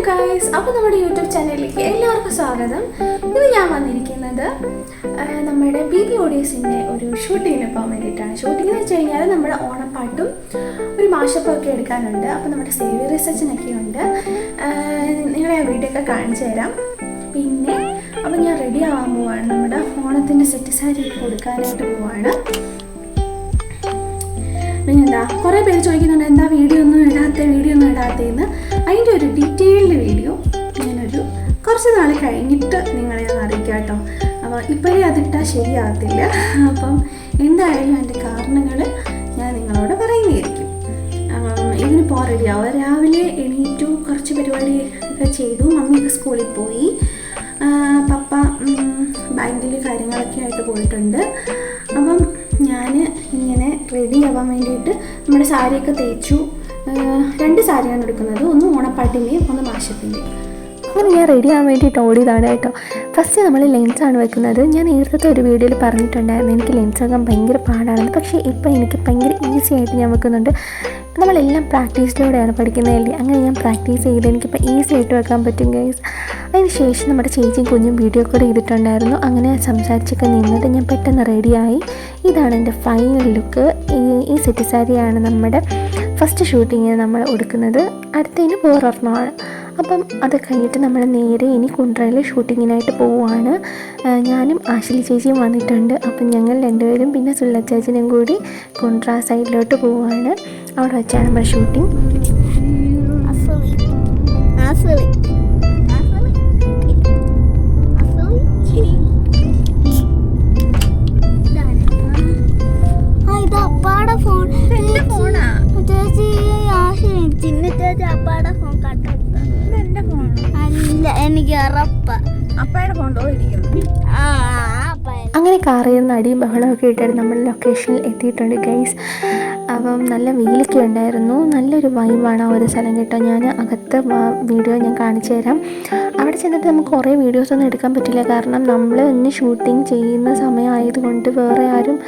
Guys, അപ്പോൾ നമ്മുടെ YouTube ചാനലിലേക്ക് എല്ലാവർക്കും സ്വാഗതം. ഇന്ന് ഞാൻ വന്നിരിക്കുന്നത് നമ്മുടെ BBODSൻ്റെ ഒരു ഷൂട്ടിങ്ങിന് പോകാൻ വേണ്ടിയിട്ടാണ്. ഷൂട്ടിംഗ് എന്ന് വെച്ച് കഴിഞ്ഞാൽ നമ്മുടെ ഓണപ്പാട്ടും ഒരു മാഷപ്പൊക്കെ എടുക്കാനുണ്ട്. അപ്പോൾ നമ്മുടെ സേവ്യർ റിസർച്ചിനൊക്കെ ഉണ്ട്. നിങ്ങളെ ആ വീഡിയോ ഒക്കെ കാണിച്ചു തരാം. പിന്നെ അപ്പോൾ ഞാൻ റെഡി ആവാൻ പോവാണ്. നമ്മുടെ ഓണത്തിൻ്റെ സെറ്റ് സാരി കൊടുക്കാനായിട്ട് പോവാണ്. പിന്നെന്താ, കുറേ പേര് ചോദിക്കുന്നുണ്ട് എന്താ വീഡിയോ ഒന്നും ഇടാത്തതെന്ന്. അതിൻ്റെ ഒരു ഡീറ്റെയിൽഡ് വീഡിയോ ഞാനൊരു കുറച്ച് നാൾ കഴിഞ്ഞിട്ട് നിങ്ങളെ അറിയിക്കാം കേട്ടോ. അപ്പോൾ ഇപ്പോഴേ അതിട്ടാൽ ശരിയാകത്തില്ല. അപ്പം എന്തായാലും എൻ്റെ കാരണങ്ങൾ ഞാൻ നിങ്ങളോട് പറയുന്നതായിരിക്കും. ഇതിന് പോകാൻ റെഡിയാവുക. രാവിലെ എണീറ്റു, കുറച്ച് പരിപാടി ഒക്കെ ചെയ്തു. മമ്മിയൊക്കെ സ്കൂളിൽ പോയി. പപ്പ ബാങ്കിൽ കാര്യങ്ങളൊക്കെ ആയിട്ട് പോയിട്ടുണ്ട്. അപ്പം ഞാൻ ഇങ്ങനെ റെഡി ആവാൻ വേണ്ടിയിട്ട് നമ്മുടെ സാരിയൊക്കെ തേച്ചു. 2 സാരിയാണ് എടുക്കുന്നത്, ഒന്ന് ഓണപ്പാട്ടിൻ്റെയും ഒന്ന് മാഷത്തിൻ്റെയും. അപ്പോൾ ഞാൻ റെഡി ആവാൻ വേണ്ടിയിട്ട് ഓടിയതാണ് കേട്ടോ. ഫസ്റ്റ് നമ്മൾ ലെൻസാണ് വെക്കുന്നത്. ഞാൻ നേരത്തെ ഒരു വീഡിയോയിൽ പറഞ്ഞിട്ടുണ്ടായിരുന്നു എനിക്ക് ലെൻസ് വെക്കാൻ ഭയങ്കര പാടാണെന്ന്. പക്ഷേ ഇപ്പോൾ എനിക്ക് ഭയങ്കര ഈസി ആയിട്ട് ഞാൻ വെക്കുന്നുണ്ട്. നമ്മളെല്ലാം പ്രാക്ടീസിലൂടെയാണ് പഠിക്കുന്നതല്ലേ. അങ്ങനെ ഞാൻ പ്രാക്ടീസ് ചെയ്ത് എനിക്കിപ്പോൾ ഈസി ആയിട്ട് വെക്കാൻ പറ്റും ഗൈസ്. അതിന് ശേഷം നമ്മുടെ ചേച്ചിയും കുഞ്ഞും വീഡിയോ കോൾ ചെയ്തിട്ടുണ്ടായിരുന്നു. അങ്ങനെ സംസാരിച്ചൊക്കെ നിന്നിട്ട് ഞാൻ പെട്ടെന്ന് റെഡിയായി. ഇതാണ് എൻ്റെ ഫൈനൽ ലുക്ക്. ഈ സെറ്റ് സാരിയാണ് നമ്മുടെ ഫസ്റ്റ് ഷൂട്ടിങ്ങിന് നമ്മൾ കൊടുക്കുന്നത്. അടുത്തതിന് വേറൊരെണ്ണമാണ്. അപ്പം അത് കഴിഞ്ഞിട്ട് നമ്മൾ നേരെ ഇനി കുണ്ട്രയിൽ ഷൂട്ടിങ്ങിനായിട്ട് പോവുകയാണ്. ഞാനും ആശ്ലി ചേച്ചിയും വന്നിട്ടുണ്ട്. അപ്പം ഞങ്ങൾ രണ്ടുപേരും പിന്നെ സുള്ള ചേച്ചിനും കൂടി കുണ്ട്ര സൈഡിലോട്ട് പോവുകയാണ്. അവിടെ വെച്ചാണ് നമ്മുടെ ഷൂട്ടിങ്. അങ്ങനെ കാറിൽ നിന്ന് അടിയും ബഹളമൊക്കെ ഇട്ടായിട്ട് നമ്മൾ ലൊക്കേഷനിൽ എത്തിയിട്ടുണ്ട് ഗൈസ്. അപ്പം നല്ല വെയിലൊക്കെ ഉണ്ടായിരുന്നു. നല്ലൊരു വൈബാണ് ആ ഒരു സ്ഥലം കേട്ടോ. ഞാൻ അകത്ത് വീഡിയോ ഞാൻ കാണിച്ചു തരാം. അവിടെ ചെന്നിട്ട് നമുക്ക് കുറേ വീഡിയോസൊന്നും എടുക്കാൻ പറ്റില്ല. കാരണം നമ്മൾ ഇന്ന് ഷൂട്ടിങ് ചെയ്യുന്ന സമയമായതുകൊണ്ട് വേറെ ആരും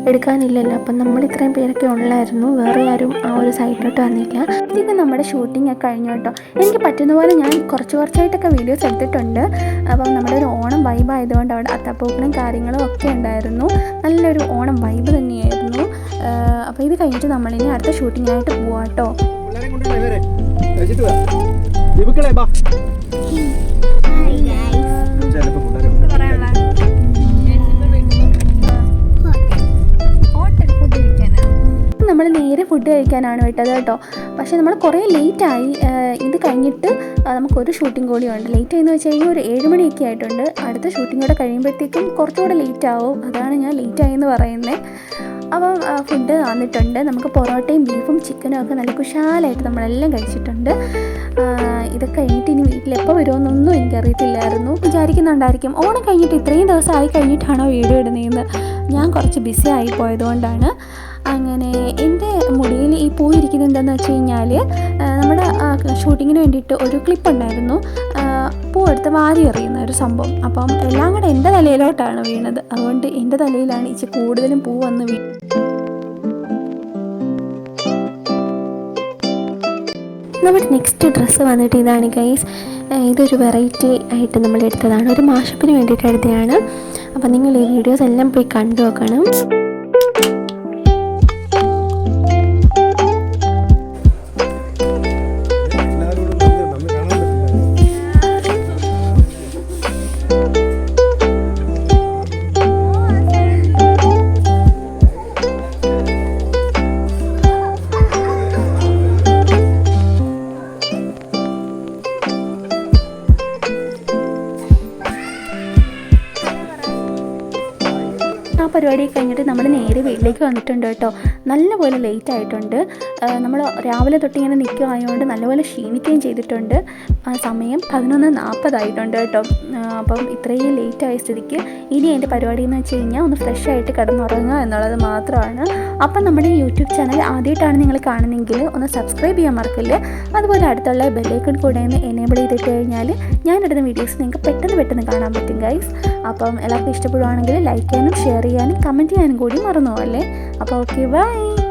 എടുക്കാനില്ലല്ലോ. അപ്പം നമ്മൾ ഇത്രയും പേരൊക്കെ ഉള്ളായിരുന്നു. വേറെ ആരും ആ ഒരു സൈഡിലോട്ട് വന്നില്ല. ഇത് നമ്മുടെ ഷൂട്ടിംഗ് ഒക്കെ കഴിഞ്ഞു കേട്ടോ. എനിക്ക് പറ്റുന്ന പോലെ ഞാൻ കുറച്ചായിട്ടൊക്കെ വീഡിയോസ് എടുത്തിട്ടുണ്ട്. അപ്പം നമ്മുടെ ഒരു ഓണം വൈബ് ആയതുകൊണ്ട് അവിടെ അത്തപ്പൂക്കളും കാര്യങ്ങളും ഒക്കെ ഉണ്ടായിരുന്നു. നല്ലൊരു ഓണം വൈബ് തന്നെയായിരുന്നു. അപ്പോൾ ഇത് കഴിഞ്ഞിട്ട് നമ്മളിനി അടുത്ത ഷൂട്ടിങ്ങിനായിട്ട് പോവാം കേട്ടോ. നമ്മൾ നേരെ ഫുഡ് കഴിക്കാനാണ് വിട്ടത് കേട്ടോ. പക്ഷേ നമ്മൾ കുറേ ലേറ്റായി. ഇത് കഴിഞ്ഞിട്ട് നമുക്കൊരു ഷൂട്ടിംഗ് കൂടി ഉണ്ട്. ലേറ്റായി എന്ന് വെച്ച് കഴിഞ്ഞാൽ ഒരു 7 മണിയൊക്കെ ആയിട്ടുണ്ട്. അടുത്ത ഷൂട്ടിംഗ് കൂടെ കഴിയുമ്പോഴത്തേക്കും കുറച്ചുകൂടെ ലേറ്റ് ആവും. അതാണ് ഞാൻ ലേറ്റായി എന്ന് പറയുന്നത്. അപ്പം ഫുഡ് വന്നിട്ടുണ്ട്. നമുക്ക് പൊറോട്ടയും ബീഫും ചിക്കനും ഒക്കെ നല്ല കുശാലായിട്ട് നമ്മളെല്ലാം കഴിച്ചിട്ടുണ്ട്. ഇതൊക്കെ കഴിഞ്ഞിട്ട് ഇനി വീട്ടിലെപ്പോൾ വരുമെന്നൊന്നും എനിക്കറിയത്തില്ലായിരുന്നു. വിചാരിക്കുന്നുണ്ടായിരിക്കും ഓണം കഴിഞ്ഞിട്ട് ഇത്രയും ദിവസം ആയി കഴിഞ്ഞിട്ടാണോ വീഡിയോ ഇടുന്നതെന്ന്. ഞാൻ കുറച്ച് ബിസി ആയി പോയതുകൊണ്ടാണ്. അങ്ങനെ എൻ്റെ മുടിയിൽ ഈ പൂ ഇരിക്കുന്നത് എന്താണെന്ന് വെച്ച് കഴിഞ്ഞാൽ നമ്മുടെ ഷൂട്ടിങ്ങിന് വേണ്ടിയിട്ട് ഒരു ക്ലിപ്പ് ഉണ്ടായിരുന്നു. പൂ എടുത്ത് വാരി എറിയുന്ന ഒരു സംഭവം. അപ്പം എല്ലാം കൂടെ എൻ്റെ തലയിലോട്ടാണ് വീണത്. അതുകൊണ്ട് എൻ്റെ തലയിലാണ് ഇച്ചിരി കൂടുതലും പൂ വന്ന് നമ്മുടെ നെക്സ്റ്റ് ഡ്രസ്സ് വന്നിട്ട് ഇതാണ് ഗൈസ്. ഇതൊരു വെറൈറ്റി ആയിട്ട് നമ്മൾ എടുത്തതാണ്. ഒരു മാഷപ്പിന് വേണ്ടിയിട്ട് എടുത്തതാണ്. അപ്പം നിങ്ങൾ ഈ വീഡിയോസ് എല്ലാം പോയി കണ്ടു നോക്കണം. പരിപാടി കഴിഞ്ഞിട്ട് നമ്മൾ നേരെ വീട്ടിലേക്ക് വന്നിട്ടുണ്ട് കേട്ടോ. നല്ലപോലെ ലേറ്റ് ആയിട്ടുണ്ട്. നമ്മൾ രാവിലെ തൊട്ടിങ്ങനെ നിൽക്കുകയായതുകൊണ്ട് നല്ലപോലെ ക്ഷീണിക്കുകയും ചെയ്തിട്ടുണ്ട്. സമയം 11:40 ആയിട്ടുണ്ട് കേട്ടോ. അപ്പം ഇത്രയും ലേറ്റ് ആയ സ്ഥിതിക്ക് ഇനി എൻ്റെ പരിപാടി എന്ന് വെച്ച് കഴിഞ്ഞാൽ ഒന്ന് ഫ്രഷ് ആയിട്ട് കിടന്നുറങ്ങുക എന്നുള്ളത് മാത്രമാണ്. അപ്പം നമ്മുടെ യൂട്യൂബ് ചാനൽ ആദ്യമായിട്ടാണ് നിങ്ങൾ കാണുന്നതെങ്കിൽ ഒന്ന് സബ്സ്ക്രൈബ് ചെയ്യാൻ മറക്കില്ല. അതുപോലെ അടുത്തുള്ള ബെല്ലൈക്കൺ കൂടെ ഒന്ന് എനേബിൾ ചെയ്തിട്ട് കഴിഞ്ഞാൽ ഞാനിടുന്ന വീഡിയോസ് നിങ്ങൾക്ക് പെട്ടെന്ന് കാണാൻ പറ്റും ഗൈസ്. അപ്പം എല്ലാവർക്കും ഇഷ്ടപ്പെടുവാണെങ്കിൽ ലൈക്ക് ചെയ്യാനും ഷെയർ ചെയ്യാനും കമൻറ്റ് ചെയ്യാനും കൂടി മറന്നു പോകല്ലേ. അപ്പോൾ ഓക്കെ, ബൈ.